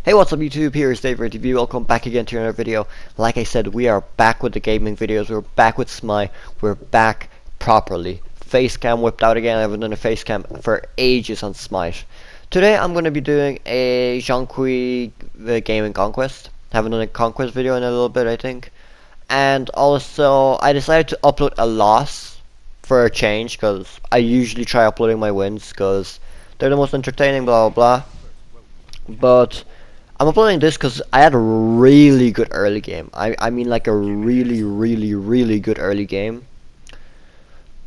Hey, what's up YouTube? Here is Dave TV. Welcome back again to another video. Like I said, we are back with the gaming videos. We're back with SMITE. We're back properly. Facecam whipped out again. I haven't done a facecam for ages on SMITE. Today I'm going to be doing a ZHONG KUI gaming Conquest. Haven't done a Conquest video in a little bit, I think. And also, I decided to upload a loss for a change, because I usually try uploading my wins because they're the most entertaining, blah blah blah. But I'm uploading this because I had a really good early game. I mean like a really good early game.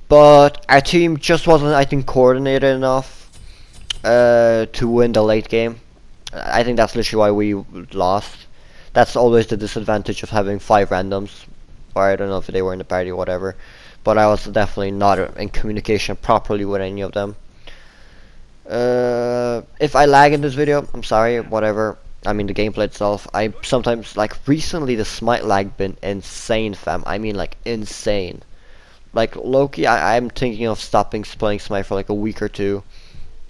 But our team just wasn't, I think, coordinated enough to win the late game. I think that's literally why we lost. That's always the disadvantage of having 5 randoms. Or I don't know if they were in the party or whatever. But I was definitely not in communication properly with any of them. If I lag in this video, I'm sorry, whatever. I mean the gameplay itself, I sometimes, like recently, the SMITE lag been insane, fam. I mean like insane. Like Loki, I'm thinking of stopping playing SMITE for like a week or two.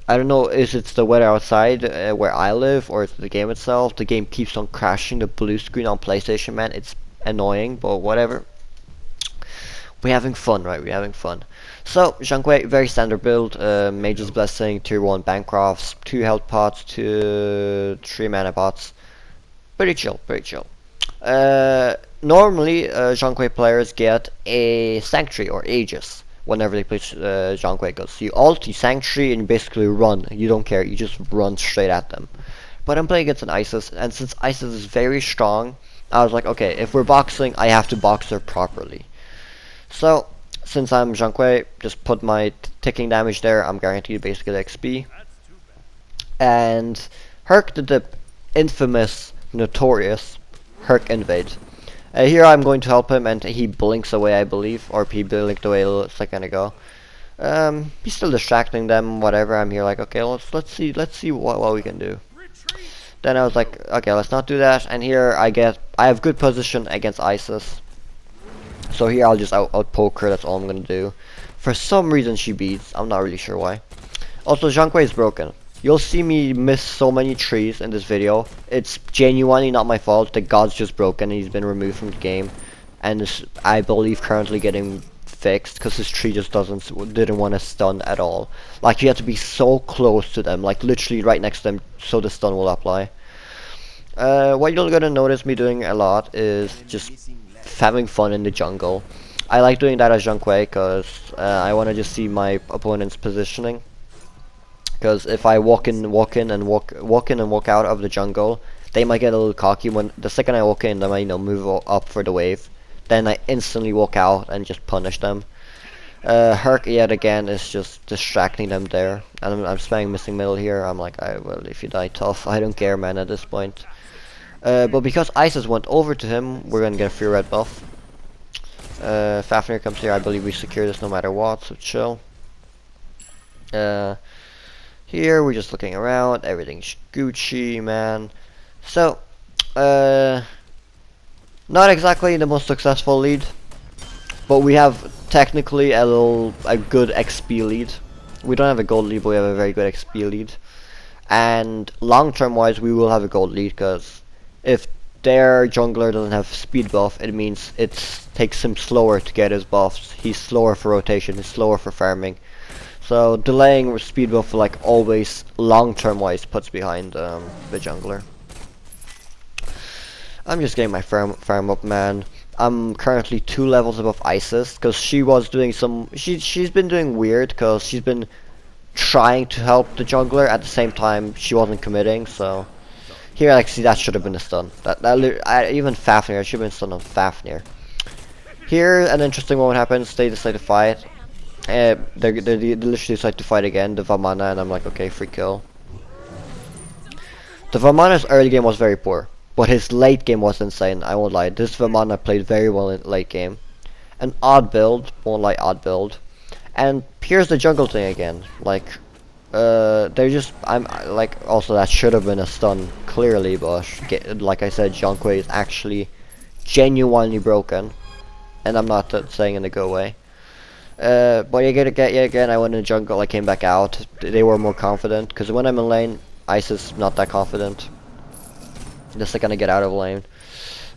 I don't know if it's the weather outside where I live, or it's the game itself. The game keeps on crashing, the blue screen on PlayStation, man. It's annoying, but whatever. We're having fun, right? We're having fun. So, ZHONG KUI, very standard build. Mage's Blessing, tier 1 Bancrofts, 2 health pots, 2 3 mana pots. Pretty chill, pretty chill. Normally, ZHONG KUI players get a Sanctuary or Aegis whenever they play ZHONG KUI, because you ult, you Sanctuary, and you basically run. You don't care, you just run straight at them. But I'm playing against an Isis, and since Isis is very strong, I was like, okay, if we're boxing, I have to box her properly. So, since I'm ZHONG KUI, just put my ticking damage there. I'm guaranteed basically the XP. And Herc did the infamous, notorious Herc invade. Here I'm going to help him, and he blinks away, I believe, or he blinked away a little second ago. He's still distracting them, whatever. I'm here like, okay, let's see what we can do. Then I was like, okay, let's not do that. And here I have good position against Isis. So here I'll just out poke her, that's all I'm gonna do. For some reason she beats, I'm not really sure why. Also, ZHONG KUI is broken. You'll see me miss so many trees in this video. It's genuinely not my fault. The god's just broken and he's been removed from the game. And is, I believe, currently getting fixed because his tree just didn't want to stun at all. Like, you have to be so close to them, like literally right next to them, so the stun will apply. What you're gonna notice me doing a lot is just having fun in the jungle. I like doing that as ZHONG KUI because I want to just see my opponent's positioning. Because if I walk in and walk out of the jungle, they might get a little cocky. When the second I walk in, they might, move up for the wave. Then I instantly walk out and just punish them. Herc yet again is just distracting them there, and I'm spamming missing middle here. I'm like, well, if you die tough, I don't care, man, at this point. But because Isis went over to him, we're gonna get a free red buff. Fafnir comes here. I believe we secure this no matter what, so chill. Here we're just looking around. Everything's Gucci, man. So, not exactly the most successful lead, but we have technically a good XP lead. We don't have a gold lead, but we have a very good XP lead. And long-term wise, we will have a gold lead, because if their jungler doesn't have speed buff, it means it takes him slower to get his buffs. He's slower for rotation, he's slower for farming. So delaying speed buff, like always, long-term wise, puts behind the jungler. I'm just getting my farm up, man. I'm currently 2 levels above Isis, because she was doing she's been doing weird, because she's been trying to help the jungler at the same time she wasn't committing. So here, like, see, that should have been a stun. Even Fafnir, I should have been stunned on Fafnir. Here, an interesting moment happens. They decide to fight. They literally decide to fight again, the Vamana, and I'm like, okay, free kill. The Vamana's early game was very poor, but his late game was insane, I won't lie. This Vamana played very well in late game. An odd build, won't lie, odd build. And here's the jungle thing again, like, also that should have been a stun, clearly, but like I said, ZHONG KUI is actually genuinely broken, and I'm not saying in a good way. But yet again, I went in the jungle, I came back out. They were more confident, because when I'm in lane, Ice is not that confident. just to kind of get out of lane.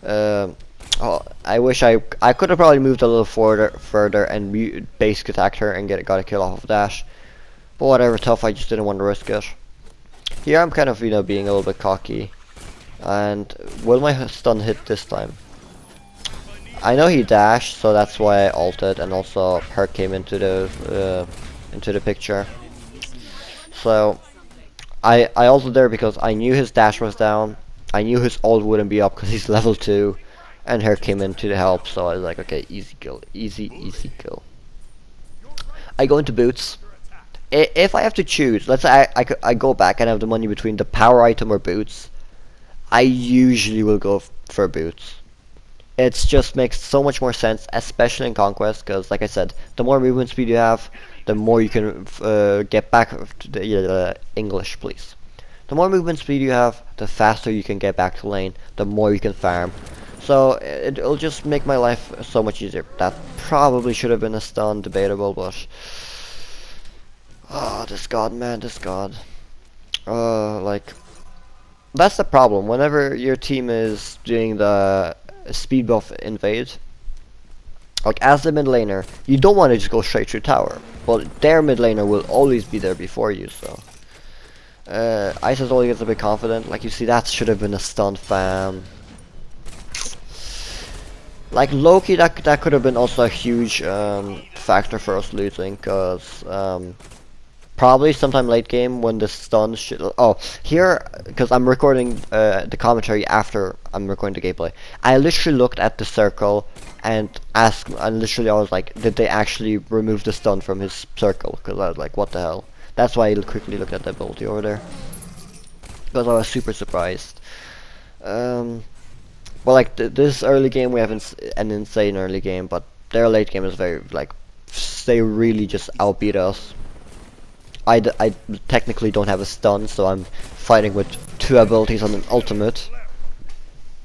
Oh, I wish I could have probably moved a little further and basic attacked her and got a kill off of dash. But whatever, tough. I just didn't want to risk it. Here I'm kind of being a little bit cocky. And will my stun hit this time? I know he dashed, so that's why I ulted, and also Herc came into the picture. So I ulted there because I knew his dash was down. I knew his ult wouldn't be up because he's level 2, and Herc came in to the help. So I was like, okay, easy kill, easy kill. I go into boots. If I have to choose, let's say I go back and have the money between the power item or boots, I usually will go for boots. It just makes so much more sense, especially in Conquest, because like I said, the more movement speed you have, the more you can get back to the English, please. The more movement speed you have, the faster you can get back to lane, the more you can farm. So it'll just make my life so much easier. That probably should have been a stun, debatable, but oh, this god, man, this god. Like, that's the problem. Whenever your team is doing the speed buff invade, like as the mid laner, you don't want to just go straight through tower, but their mid laner will always be there before you. So Isis only gets a bit confident. Like you see, that should have been a stun, fam. Like Loki, that could have been also a huge factor for us losing, cause probably sometime late game when the stun should. Oh, here, because I'm recording the commentary after I'm recording the gameplay. I literally looked at the circle and asked, and literally I was like, did they actually remove the stun from his circle? Because I was like, what the hell? That's why I quickly looked at the ability over there, because I was super surprised. Well, like this early game we have an insane early game, but their late game is very like they really just outbeat us. I technically don't have a stun, so I'm fighting with 2 abilities on an ultimate,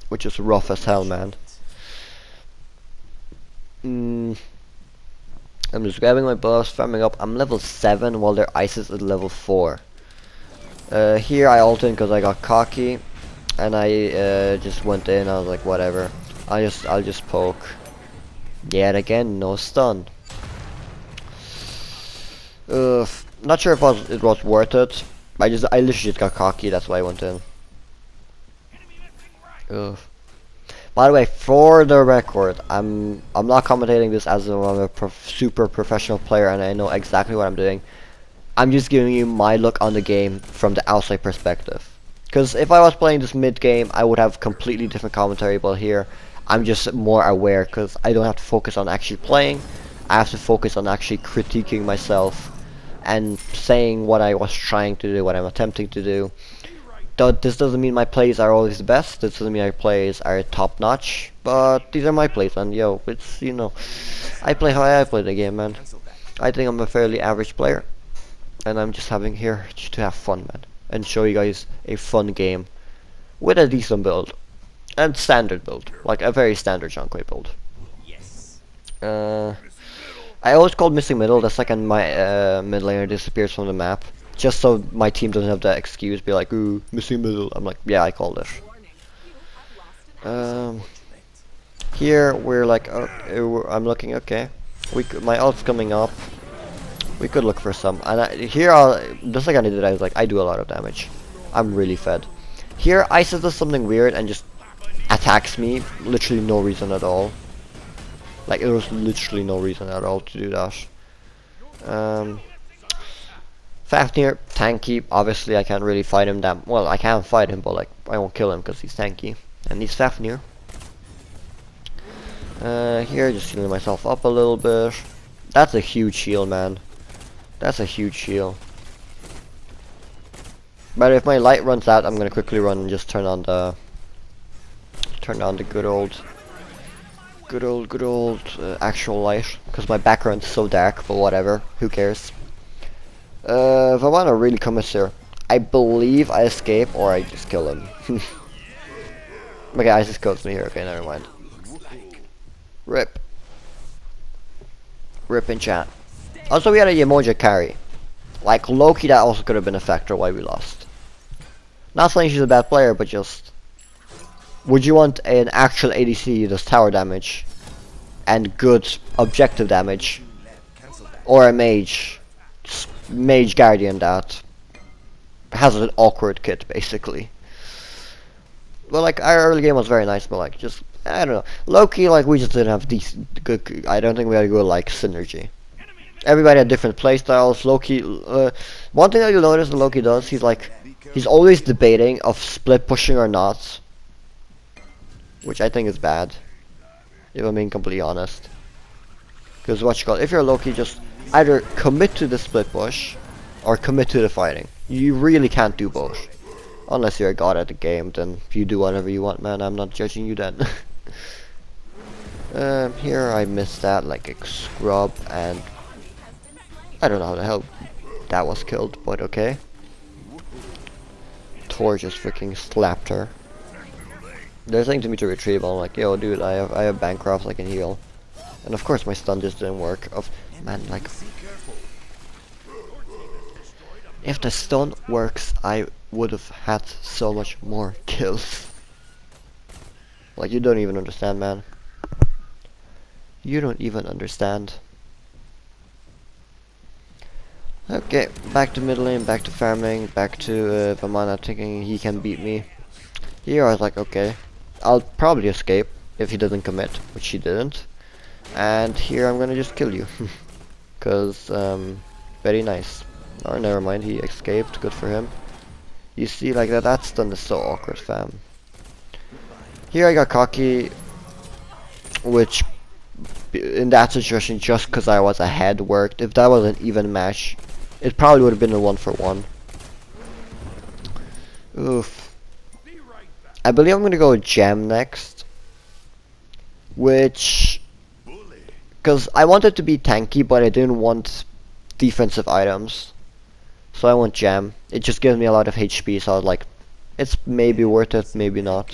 which is rough as hell, man. I'm just grabbing my buffs, farming up. I'm level 7 while their Isis is level 4. Here I ulted because I got cocky, and I just went in. I was like, whatever. I'll just poke. Yet again, no stun. Not sure if it was worth it. I literally just got cocky. That's why I went in. Ugh. By the way, for the record, I'm not commentating this as if I'm a super professional player and I know exactly what I'm doing. I'm just giving you my look on the game from the outside perspective. Because if I was playing this mid game, I would have completely different commentary. But here, I'm just more aware because I don't have to focus on actually playing. I have to focus on actually critiquing myself and saying what I was trying to do, what I'm attempting to do. This doesn't mean my plays are always the best. This doesn't mean my plays are top notch. But these are my plays, and yo, it's, you know, I play how I play the game, man. I think I'm a fairly average player, and I'm just here to have fun, man, and show you guys a fun game with a decent build and standard build, like a very standard ZHONG KUI build. I always called missing middle the second my mid laner disappears from the map, just so my team doesn't have that excuse, be like, ooh, missing middle. I'm like, yeah, I called it. Here we're like, I'm looking, okay. My ult's coming up. We could look for some. And the second I did, I was like, I do a lot of damage. I'm really fed. Here, Isis does something weird and just attacks me. Literally no reason at all. Like, there was literally no reason at all to do that. Fafnir, tanky. Obviously, I can't really fight him that well. I can fight him, but like, I won't kill him because he's tanky, and he's Fafnir. Here, just healing myself up a little bit. That's a huge shield, man. That's a huge shield. But if my light runs out, I'm gonna quickly run and just turn on the good old actual light, because my background's so dark. But whatever, who cares? If I want to really commit here, I believe I escape or I just kill him. Okay, Isis codes me here. Okay, never mind. Rip in chat. Also, we had a Yemoja carry. Like Loki, that also could have been a factor why we lost. Not saying she's a bad player, but just Would you want an actual ADC that does tower damage and good objective damage, or a mage guardian that has an awkward kit basically? Well, like, our early game was very nice, but like, just, I don't know, low-key, like, we just didn't have decent, good, I don't think we had a good, like, synergy. Everybody had different playstyles. Loki, one thing that you'll notice that Loki does, he's always debating of split pushing or not, which I think is bad, if I'm being completely honest. Because if you're Loki, just either commit to the split push or commit to the fighting. You really can't do both. Unless you're a god at the game, then you do whatever you want, man. I'm not judging you then. Here I missed that like a scrub, and I don't know how the hell that was killed, but okay. Thor just freaking slapped her. They're saying to me to retrieve. I'm like, yo, dude, I have Bancrofts, I can heal. And of course my stun just didn't work. Man, like, if the stun works, I would have had so much more kills. Like, you don't even understand, man. You don't even understand. Okay, back to mid lane, back to farming, back to Vamana thinking he can beat me. Here I was like, okay, I'll probably escape if he doesn't commit, which he didn't. And here I'm gonna just kill you. Cause, very nice. Or never mind, he escaped, good for him. You see, like, that stun is so awkward, fam. Here I got cocky, which in that situation, just because I was ahead, worked. If that was an even match, it probably would have been a 1-for-1. Oof. I believe I'm gonna go with Gem next, which, because I wanted to be tanky, but I didn't want defensive items. So I want Gem. It just gives me a lot of HP, so I was like, it's maybe worth it, maybe not.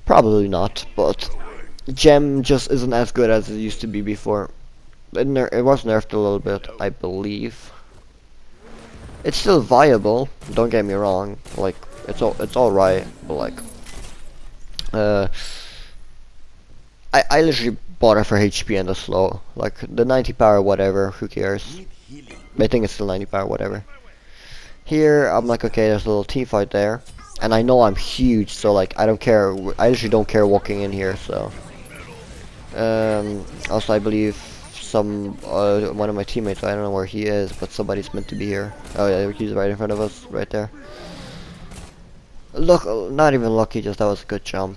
Probably not, but Gem just isn't as good as it used to be before. It was nerfed a little bit, I believe. It's still viable, don't get me wrong. Like, it's alright, but like, I literally bought it for HP and the slow. Like, the 90 power, whatever, who cares? I think it's still 90 power, whatever. Here, I'm like, okay, there's a little team fight there. And I know I'm huge, so like, I don't care. I literally don't care walking in here, so. Also, I believe one of my teammates, I don't know where he is, but somebody's meant to be here. Oh yeah, he's right in front of us, right there. Look, not even lucky, just that was a good jump.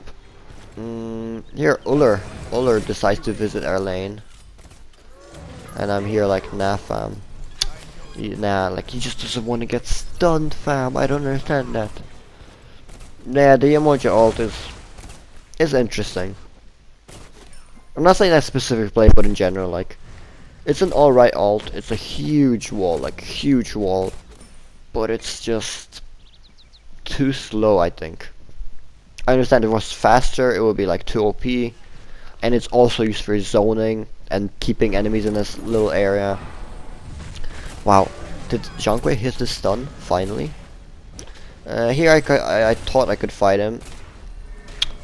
Here, Uller decides to visit our lane. And I'm here like, nah fam. Nah, like, he just doesn't want to get stunned, fam. I don't understand that. Yeah, the emoji ult is interesting. I'm not saying that specific play, but in general, like, it's an alright ult. It's a huge wall, like, huge wall. But it's just too slow, I think. I understand if it was faster, it would be like too OP. And it's also used for zoning and keeping enemies in this little area. Wow, did ZHONG KUI hit the stun finally? Here I thought I could fight him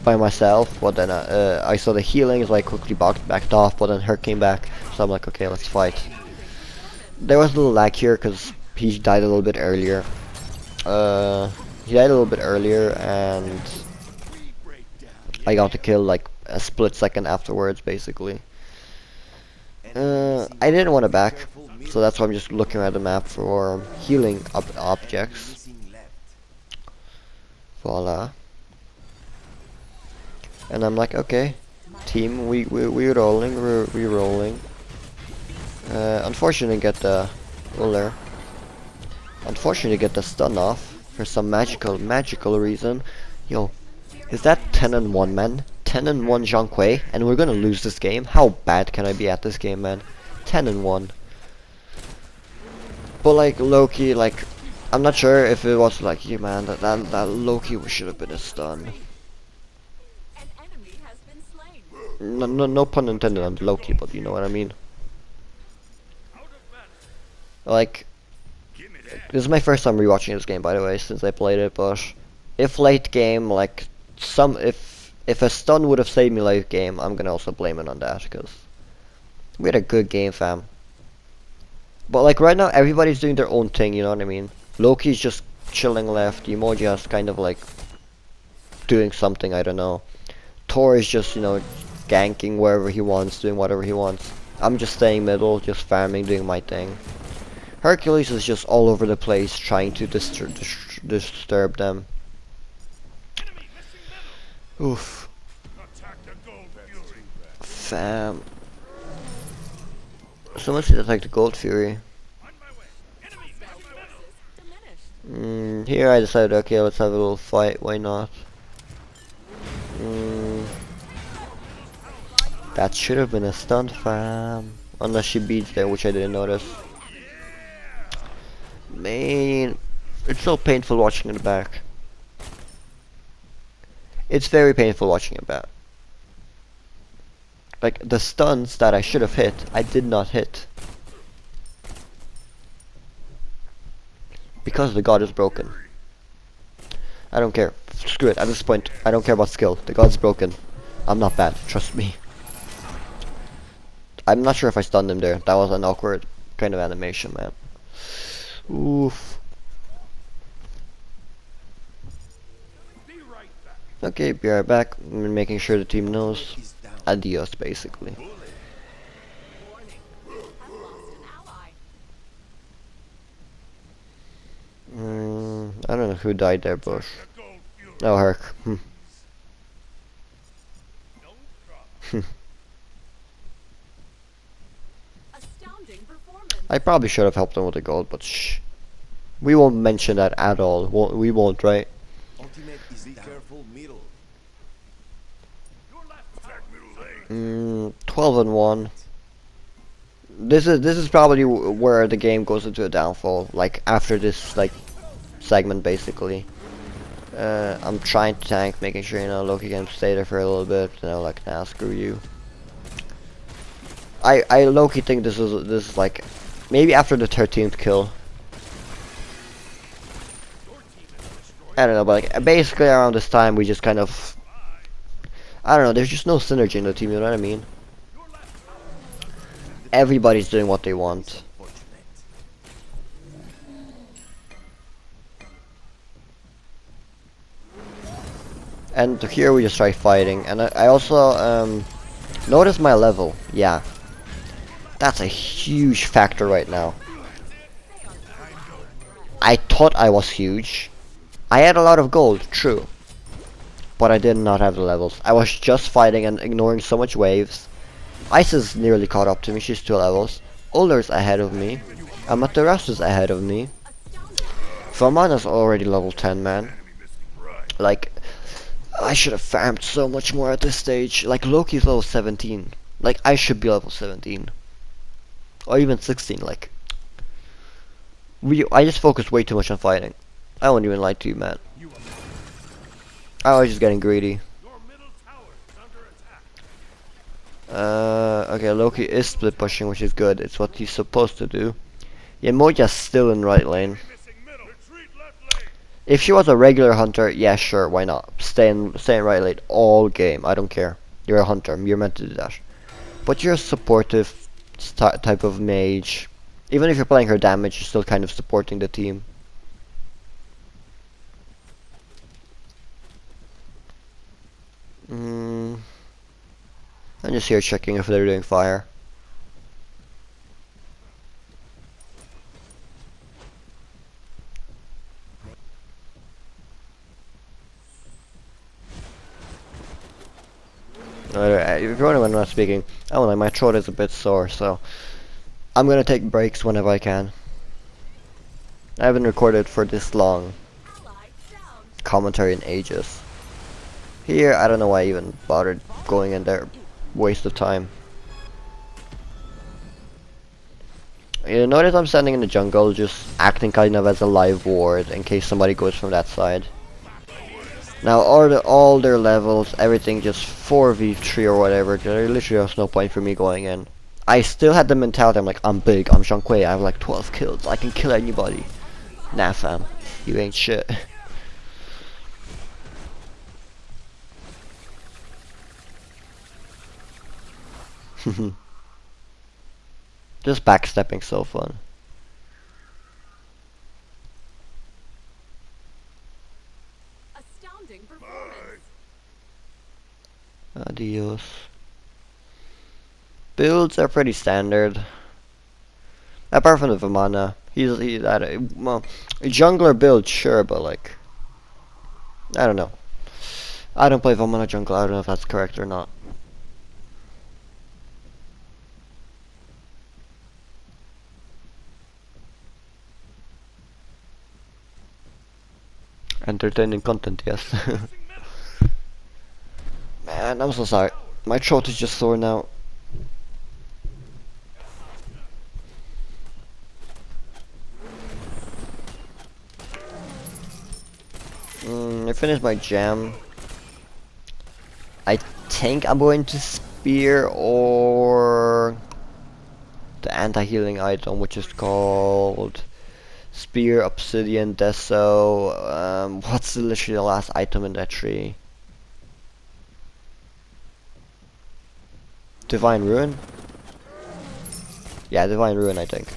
by myself, but then I saw the healing, so I quickly backed off, but then her came back, so I'm like, okay, let's fight. There was a little lag here because he died a little bit earlier. And I got the kill like a split second afterwards, basically. I didn't want to back, so that's why I'm just looking at the map for healing objects. Voila. And I'm like, okay, team, we're rolling, we're rolling. Unfortunately, get the Uller. Unfortunately, get the stun off for some magical reason. Yo, is that 10-1, man? 10-1 ZHONG KUI, and we're gonna lose this game? How bad can I be at this game, man? 10-1. But like, low-key, like, I'm not sure if it was like, yeah, man, that low-key should have been a stun. No pun intended on low-key, but you know what I mean. Like, this is my first time rewatching this game, by the way, since I played it, but if late game, like, if a stun would have saved me late game, I'm gonna also blame it on that, because we had a good game, fam. But like right now, everybody's doing their own thing. You know what I mean? Loki's just chilling left. Emoji's kind of like doing something. I don't know. Thor is just, you know, ganking wherever he wants, doing whatever he wants. I'm just staying middle, just farming, doing my thing. Hercules is just all over the place, trying to disturb them. Oof. Fam. Someone should attack the Gold Fury. Here I decided, okay, let's have a little fight, why not? That should have been a stunt, fam. Unless she beats there, which I didn't notice. Man, it's so painful watching in the back. It's very painful watching it back. Like, the stuns that I should have hit, I did not hit. Because the god is broken. I don't care. Screw it, at this point, I don't care about skill. The god's broken. I'm not bad, trust me. I'm not sure if I stunned him there. That was an awkward kind of animation, man. Oof. Okay, be right back. I'm making sure the team knows. Adios, basically. I don't know who died there, Bush. Oh, Herc. I probably should have helped him with the gold, but shh. We won't mention that at all. We won't, right? 12 and 1. This is probably where the game goes into a downfall. Like after this like segment, basically. I'm trying to tank, making sure, you know, Loki can stay there for a little bit. You know, like, nah, screw you. I Loki think this is like maybe after the 13th kill. I don't know, but like basically around this time we just kind of, I don't know, there's just no synergy in the team, you know what I mean? Everybody's doing what they want. And here we just try fighting, and I also notice my level. Yeah, that's a huge factor right now. I thought I was huge. I had a lot of gold, true, but I did not have the levels. I was just fighting and ignoring so much waves. Ice is nearly caught up to me, she's 2 levels. Ulr's ahead of me. Amaterasu is ahead of me. Famana's already level 10, man. Like, I should have farmed so much more at this stage. Like, Loki's level 17. Like, I should be level 17. Or even 16, like. I just focused way too much on fighting. I won't even lie to you, man. I was just getting greedy. Okay, Loki is split pushing, which is good. It's what he's supposed to do. Yeah, Moja's still in right lane. If she was a regular hunter, yeah, sure, why not? Stay in right lane all game. I don't care. You're a hunter. You're meant to do that. But you're a supportive type of mage. Even if you're playing her damage, you're still kind of supporting the team. I'm just here checking if they're doing fire. If you're wondering when I'm not speaking, I don't know, my throat is a bit sore, so I'm gonna take breaks whenever I can. I haven't recorded for this long commentary in ages. Here, I don't know why I even bothered going in there. Waste of time. You notice I'm standing in the jungle, just acting kind of as a live ward in case somebody goes from that side. Now all their levels, everything just 4v3 or whatever. There literally was no point for me going in. I still had the mentality, I'm like, I'm big, I'm ZHONG KUI, I have like 12 kills, I can kill anybody. Nah, fam, you ain't shit. Just backstepping so fun. Astounding performance. Adios. Builds are pretty standard. Apart from the Vamana. He's at a, well, a jungler build, sure, but like, I don't know. I don't play Vamana jungle, I don't know if that's correct or not. Entertaining content, yes. Man, I'm so sorry. My throat is just sore now. I finished my jam. I think I'm going to spear or the anti-healing item, which is called Spear, Obsidian, Deso. What's literally the last item in that tree? Divine Ruin? Yeah, Divine Ruin, I think.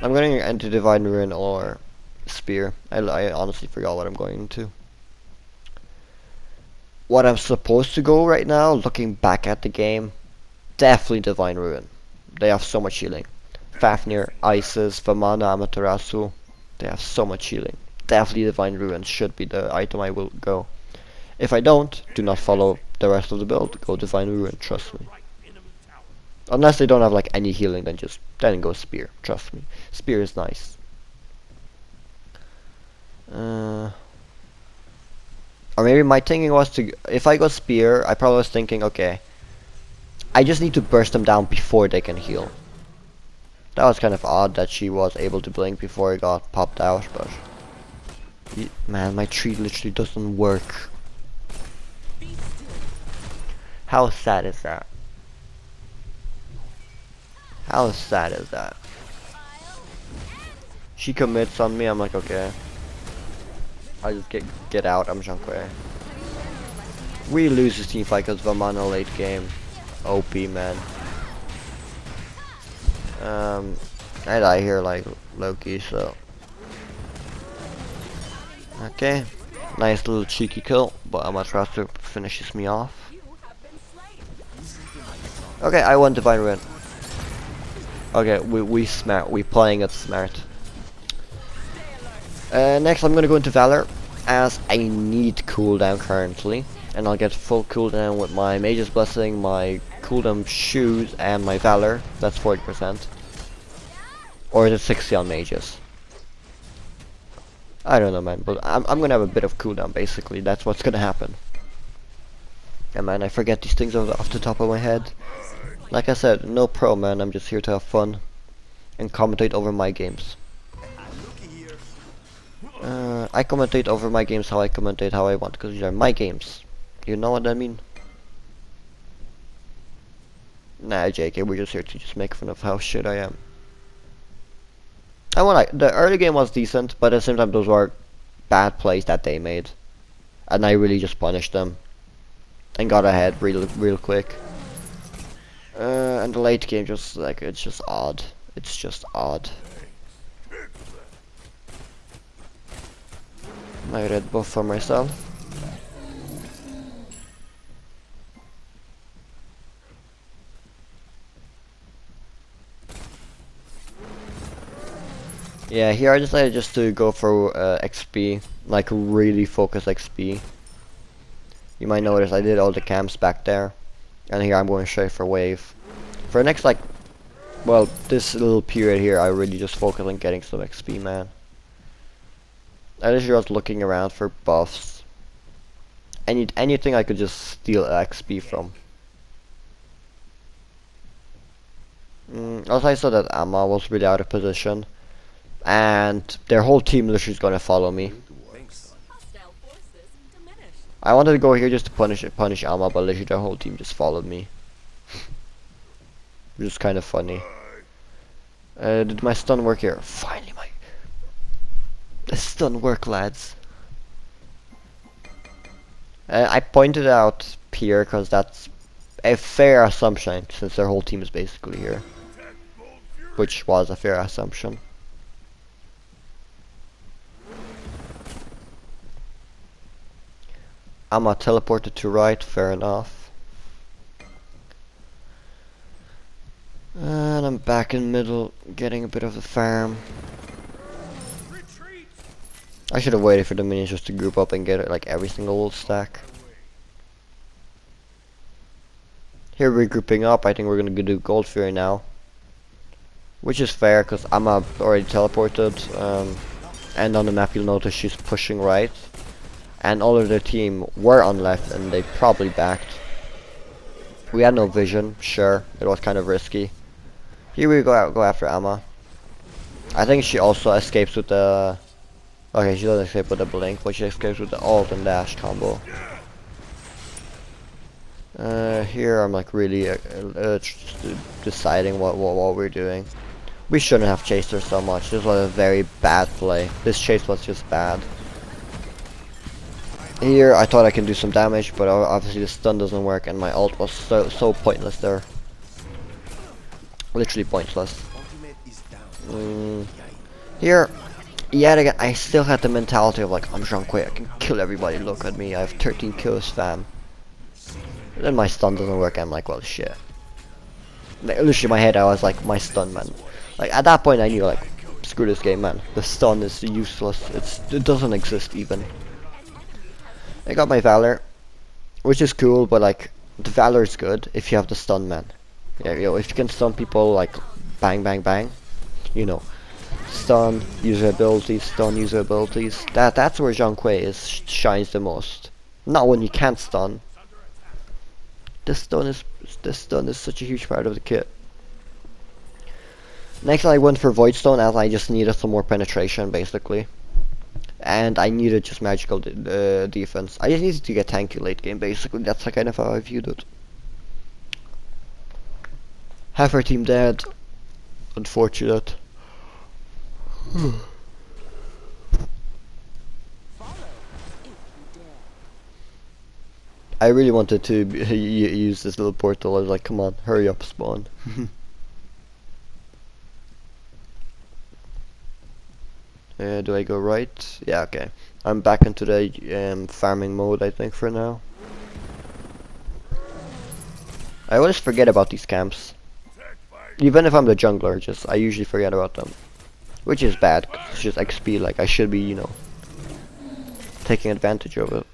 I'm going into Divine Ruin or Spear. I honestly forgot what I'm going into. What I'm supposed to go right now, looking back at the game, definitely Divine Ruin. They have so much healing. Fafnir, Isis, Vamana, Amaterasu, they have so much healing. Definitely Divine Ruin should be the item I will go. If I don't, do not follow the rest of the build. Go Divine Ruin, trust me. Unless they don't have like any healing, then go Spear. Trust me, Spear is nice. Or maybe my thinking was to, if I go Spear, I probably was thinking, okay, I just need to burst them down before they can heal. That was kind of odd that she was able to blink before it got popped out, but man, my tree literally doesn't work. How sad is that? How sad is that? She commits on me, I'm like, okay. I just get out, I'm ZHONG KUI. We lose this team fight because Vamana late game. OP, man. I die here like Loki, so. Okay. Nice little cheeky kill, but Amaterasu finishes me off. Okay, I won Divine Ruin. Okay, we smart. We playing it smart. Next, I'm gonna go into Valor, as I need cooldown currently, and I'll get full cooldown with my Mage's Blessing, my cooldown shoes, and my Valor. That's 40%. Or is it 60 on Mages? I don't know, man, but I'm gonna have a bit of cooldown, basically. That's what's gonna happen. Yeah, man, I forget these things off the top of my head. Like I said, no pro, man. I'm just here to have fun and commentate over my games. I commentate over my games how I commentate how I want, because these are my games. You know what I mean? Nah, JK, we're just here to just make fun of how shit I am. The early game was decent, but at the same time those were bad plays that they made. And I really just punished them. And got ahead real quick. And the late game just like, it's just odd. It's just odd. My red buff for myself. Yeah, here I decided just to go for XP, like really focus XP. You might notice I did all the camps back there, and here I'm going straight for wave. For the next like, well, this little period here, I really just focus on getting some XP, man. I literally was looking around for buffs. Anything I could just steal XP from. Also, I saw that Amma was really out of position, and their whole team literally is gonna follow me. I wanted to go here just to punish Amma, but literally their whole team just followed me. Which is kind of funny. Did my stun work here? Finally, the stun work, lads. I pointed out here because that's a fair assumption since their whole team is basically here. Which was a fair assumption. I'm teleported to right, fair enough. And I'm back in middle, getting a bit of the farm. I should have waited for the minions just to group up and get like every single old stack. Here we're grouping up. I think we're gonna do Gold Fury now, which is fair because I'm already teleported. And on the map you'll notice she's pushing right, and all of their team were on left, and they probably backed. We had no vision. Sure, it was kind of risky. Here we go after Amma. I think she also escapes with the. Okay, she doesn't escape with the blink, but she escapes with the ult and dash combo. Here I'm like really deciding what we're doing. We shouldn't have chased her so much. This was a very bad play. This chase was just bad. Here I thought I can do some damage, but obviously the stun doesn't work, and my ult was so pointless there. Literally pointless. Here, yet again, I still had the mentality of like, I'm ZHONG KUI, I can kill everybody. Look at me, I have 13 kills, fam. And then my stun doesn't work. I'm like, well, shit. Like, literally, in my head, I was like, my stun, man. Like at that point, I knew like, screw this game, man. The stun is useless. It doesn't exist even. I got my Valor, which is cool, but like, the Valor is good if you have the stun, man. Yeah, you know, if you can stun people like, bang, bang, bang, you know, stun, user abilities, stun, user abilities. That's where ZHONG KUI shines the most. Not when you can't stun. This stun is such a huge part of the kit. Next I went for Void Stone as I just needed some more penetration basically. And I needed just magical defense. I just needed to get tanky late game basically. That's kind of how I viewed it. Half our team dead. Unfortunate. I really wanted to use this little portal. I was like, come on, hurry up, spawn. Do I go right? Yeah, okay. I'm back into the farming mode, I think, for now. I always forget about these camps. Even if I'm the jungler, I usually forget about them. Which is bad, 'cause it's just XP, like, I should be, you know, taking advantage of it.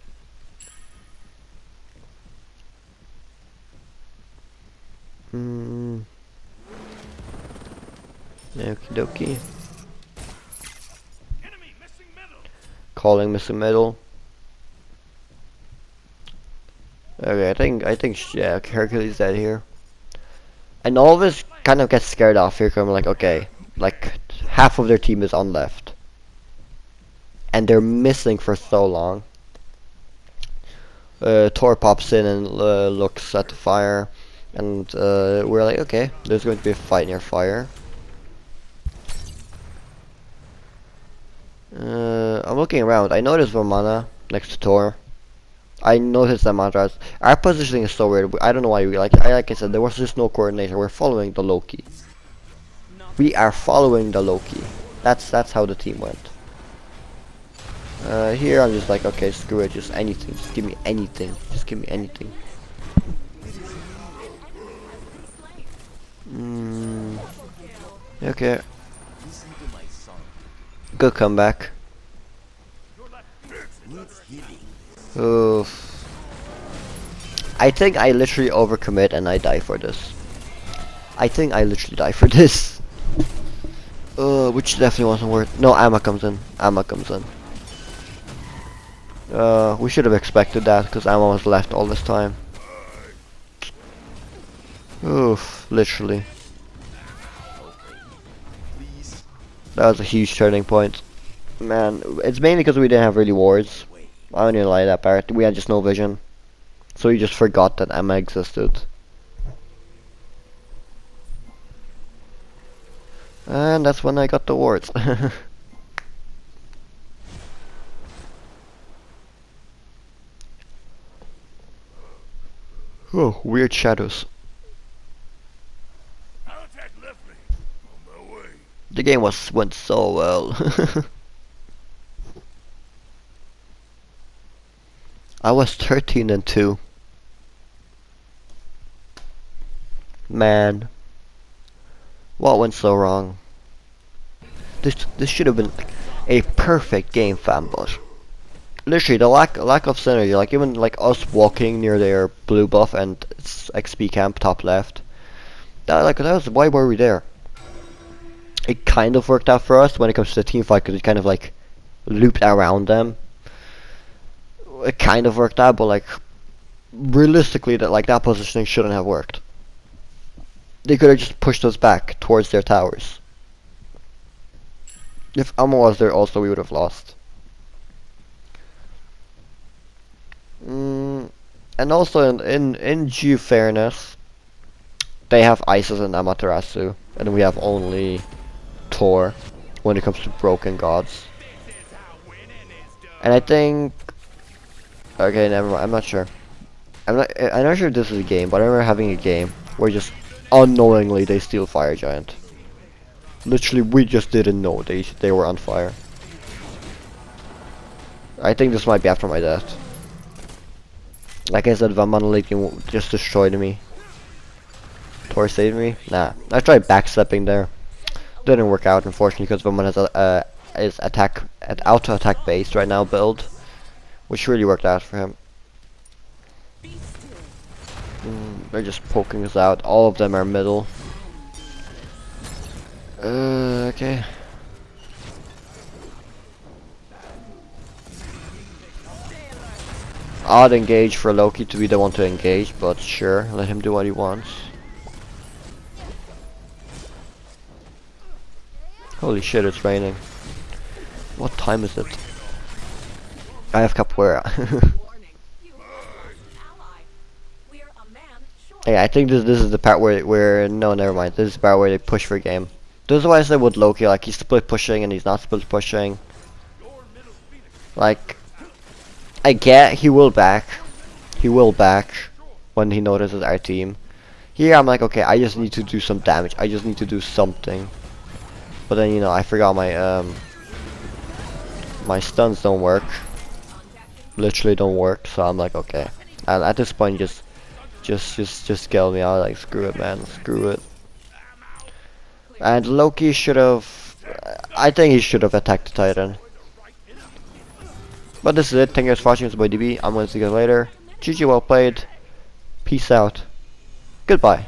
Okie dokie. Calling missing middle. Okay, I think yeah, Hercules dead here. And all of us kind of get scared off here, because I'm like, okay, like half of their team is on left, and they're missing for so long. Thor pops in and looks at the fire, and we're like, okay, there's going to be a fight near fire. I'm looking around. I noticed Romana next to Thor. I noticed that Madras. Our positioning is so weird. I don't know why we like I said, there was just no coordination. We're following the Loki. We are following the Loki. That's how the team went. Here I'm just like, okay, screw it, just anything. Just give me anything. Just give me anything. Okay. Good comeback. Oof. I think I literally overcommit and I die for this. I think I literally die for this. Which definitely wasn't worth. No, Amma comes in. Amma comes in. We should have expected that because Amma was left all this time. Oof, literally. That was a huge turning point. Man, it's mainly because we didn't have really wards. I don't even like that part. We had just no vision. So we just forgot that Emma existed. And that's when I got the wards. Oh, weird shadows. I'll attack leftly. On my way. The game went so well. I was 13-2. Man, what went so wrong? This should have been a perfect game, fam, but literally the lack of synergy, like even like us walking near their blue buff and XP camp top left. That was, why were we there? It kind of worked out for us when it comes to the team fight, because it kind of like looped around them. It kind of worked out, but like realistically, that positioning shouldn't have worked. They could have just pushed us back towards their towers. If Amma was there also, we would have lost. And also in due fairness, they have Isis and Amaterasu, and we have only Thor when it comes to broken gods. And I think, okay, never mind. I'm not sure. I'm not sure if this is a game, but I remember having a game where just unknowingly they steal Fire Giant. Literally, we just didn't know they were on fire. I think this might be after my death. Like I said, Van Monolith just destroyed me. Thor saved me? Nah. I tried backstepping there. Didn't work out, unfortunately, because Van Mon has is auto attack based right now build, which really worked out for him. They're just poking us out. All of them are middle. Okay. Odd engage for Loki to be the one to engage, but sure, let him do what he wants. Holy shit, it's raining. What time is it? I have capoeira. Yeah, I think this is the part where no, never mind. This is the part where they push for game. This is why I said with Loki, like he's split pushing and he's not split pushing. Like, I get he will back when he notices our team. Here I'm like, okay, I just need to do some damage. I just need to do something. But then, you know, I forgot my my stuns don't work. Literally don't work. So I'm like, okay. And at this point, just scale me out. Like, screw it, man. Screw it. And Loki should have. I think he should have attacked the Titan. But this is it. Thank you guys for watching. It's my DB. I'm going to see you guys later. GG, well played. Peace out. Goodbye.